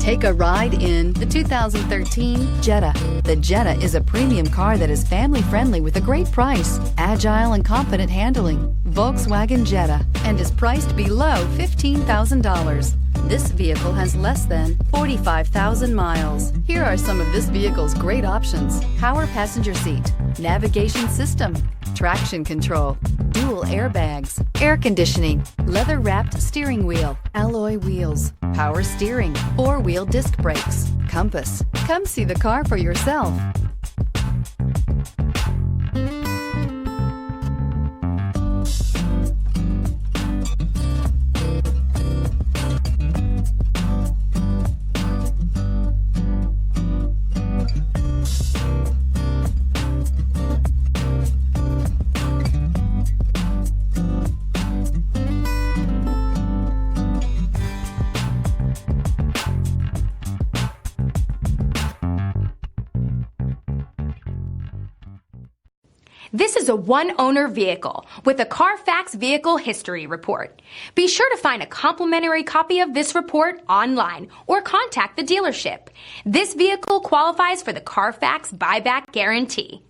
Take a ride in the 2013 Jetta. The Jetta is a premium car that is family-friendly with a great price, agile and confident handling. Volkswagen Jetta, and is priced below $15,000. This vehicle has less than 45,000 miles. Here are some of this vehicle's great options: power passenger seat, navigation system, traction control, dual airbags, air conditioning, leather-wrapped steering wheel, alloy wheels, power steering, four-wheel disc brakes, compass. Come see the car for yourself. This is a one-owner vehicle with a Carfax Vehicle History Report. Be sure to find a complimentary copy of this report online or contact the dealership. This vehicle qualifies for the Carfax Buyback Guarantee.